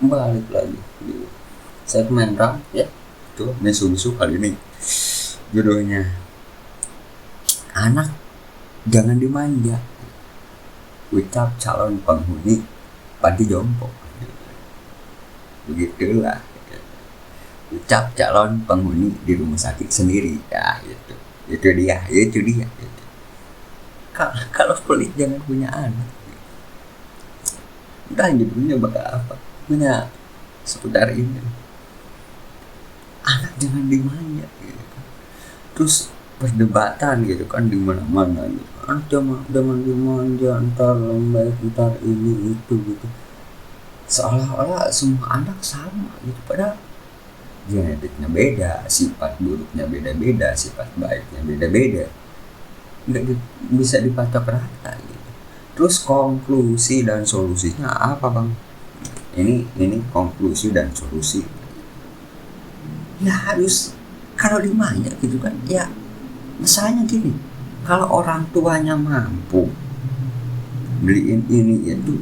balik lagi di segmen ya itu misu-misu kali ini judulnya anak jangan dimanja, ucap calon penghuni panti jompo. Begitulah ucap calon penghuni di rumah sakit sendiri ya, itu dia gitu. Kalau pelit jangan punya anak. Entah judulnya bakal apa, punya seputar ini, anak jangan dimanja gitu. Terus perdebatan gitu kan di mana-mana gitu. Anak jangan dimanja, ntar lembek, ntar ini itu gitu. Seolah-olah semua anak sama gitu, padahal genetiknya beda, sifat buruknya beda-beda, sifat baiknya beda-beda, nggak bisa dipatok rata gitu. Terus konklusi dan solusinya apa bang? Ini konklusi dan solusi ya harus kalau dimanja gitu kan ya. Masalahnya gini, kalau orang tuanya mampu beliin ini itu,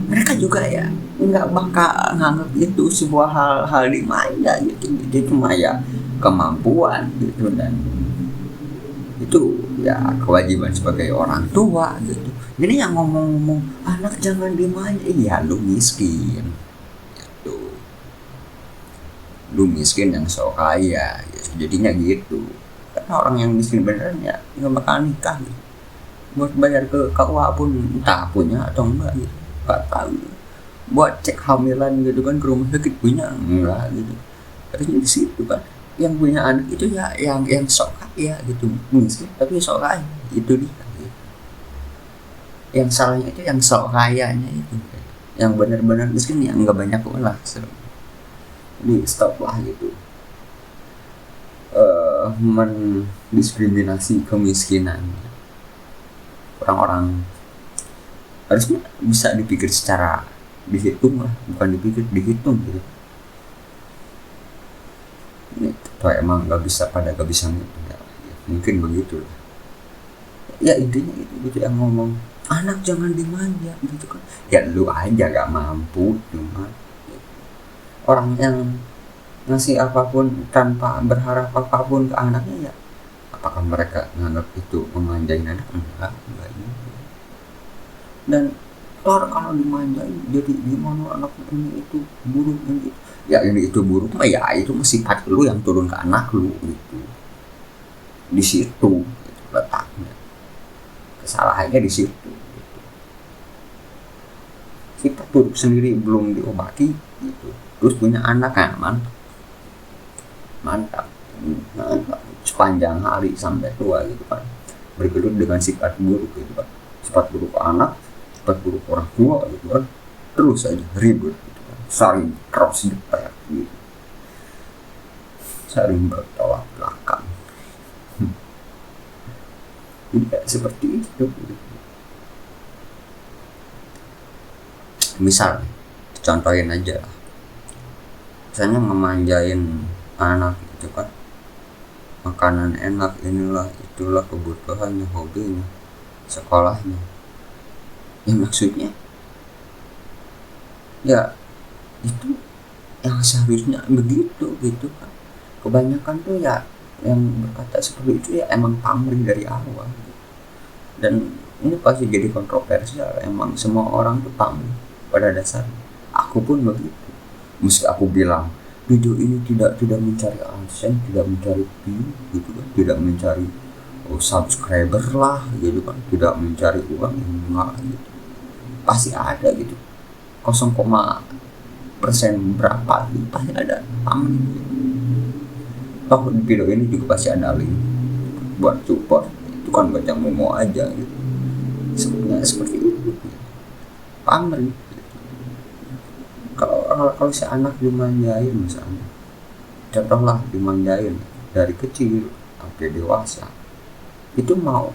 mereka juga ya nggak bakal nganggap itu sebuah hal dimanja gitu. Itu cuma ya kemampuan gitu, dan itu ya kewajiban sebagai orang tua gitu. Jadi yang ngomong-ngomong anak jangan dimanja, iya lu miskin gitu. Lu miskin yang sok kaya gitu. Jadinya gitu. Karena orang yang miskin beneran ya nggak bakal nikah gitu. Buat bayar ke KUA pun entah punya atau enggak gitu, nggak tahu. Buat cek hamilan gitu kan ke rumah sakit punya enggak gitu. Harusnya di situ kan yang punya anak itu ya yang sok kaya gitu, miskin tapi sok kaya, itu dia gitu. Yang salahnya itu yang sok kayanya itu, yang benar-benar miskin yang nggak banyak lah. Jadi stop lah gitu mendiskriminasi kemiskinan. Orang-orang harusnya bisa dipikir secara dihitung lah, bukan dihitung gitu. Ini kalau emang gak bisa gitu ya, mungkin begitu lah. Ya intinya gitu yang ngomong anak jangan dimanja gitu kan, ya lu aja gak mampu. Cuma orang yang ngasih apapun tanpa berharap apapun ke anaknya, ya apakah mereka menganggap itu memanjain anak? Enggak gitu. Dan kalau dimanjain jadi gimana anak ini itu buruk ini, ya ini itu buruk mah ya itu sifat lu yang turun ke anak lu gitu. Di situ gitu, letaknya kesalahannya di situ gitu. Sifat buruk sendiri belum diobati gitu, terus punya anak kan mantap sepanjang hari sampai tua gitu kan, bergelut dengan sifat buruk gitu kan, sifat buruk anak, sifat buruk orang tua gitu kan, terus aja ribut gitu kan, saling cross jepret gitu, saling bertolak belakang. Jadi seperti itu gitu. Misal contohin aja lah, misalnya memanjain anak gitu kan, makanan enak, inilah itulah kebutuhannya, hobinya, sekolahnya, ya maksudnya ya itu yang seharusnya begitu gitu kan. Kebanyakan tuh ya yang berkata seperti itu ya emang pamrih dari awal gitu. Dan ini pasti jadi kontroversial, emang semua orang tuh pamrih pada dasarnya. Aku pun begitu, meski aku bilang video ini tidak mencari AdSense, tidak mencari view gitu kan, tidak mencari subscriber lah gitu kan, tidak mencari uang, enggak gitu. Pasti ada gitu 0, persen berapa gitu, pasti ada pamrih gitu. Toh di video ini juga pasti ada link buat support, itu kan baca memo aja gitu. Sebenarnya seperti itu gitu. Pamrih gitu. Kalau si anak dimanjain misalnya, contohlah dimanjain dari kecil sampai dewasa, itu mau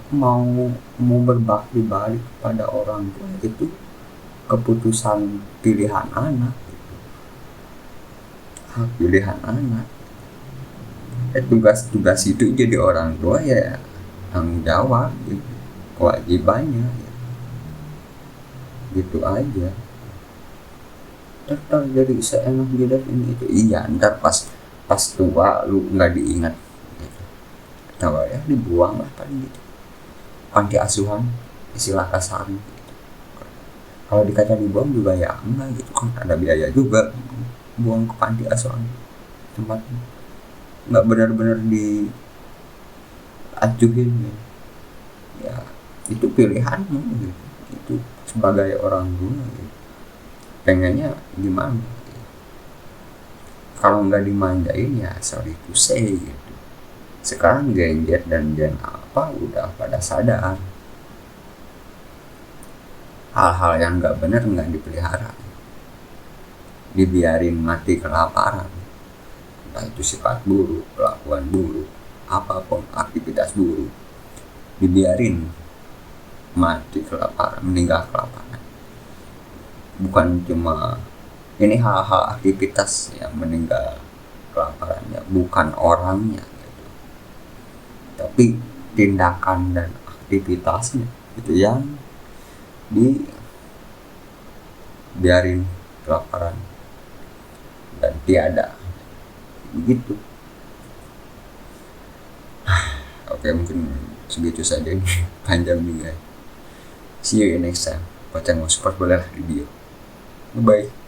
berbakti balik kepada orang tua, itu keputusan pilihan anak gitu. Hak pilihan anak. Tugas itu jadi orang tua ya tanggung jawab gitu, kewajibannya gitu aja. ntar jadi seenak jidat ini itu. Iya, ntar pas tua lu nggak diingat gitu. Tahu ya, dibuang lah paling gitu. Panti asuhan, istilah kasar gitu. Kalau dikata dibuang juga ya enggak gitu kan, ada biaya juga buang ke panti asuhan, tempat nggak benar-benar diacuhin gitu. Ya itu pilihanmu gitu, itu sebagai orang tua gitu. Pengennya gimana gitu. Kalau nggak dimanjain ya sorry to say gitu. Sekarang Gen Z dan Gen apa udah pada sadar hal-hal yang nggak benar nggak dipelihara, dibiarin mati kelaparan, entah itu sifat buruk, kelakuan buruk, apapun aktivitas buruk, dibiarin mati kelaparan, meninggal kelaparan. Bukan cuma ini hal-hal aktivitas yang meninggal kelaparannya, bukan orangnya gitu. Tapi tindakan dan aktivitasnya itu yang dibiarin kelaparan dan tiada begitu. Oke, mungkin segitu saja ini panjang juga. See you in next time. Buat yang mau support boleh lah di bio. Bye.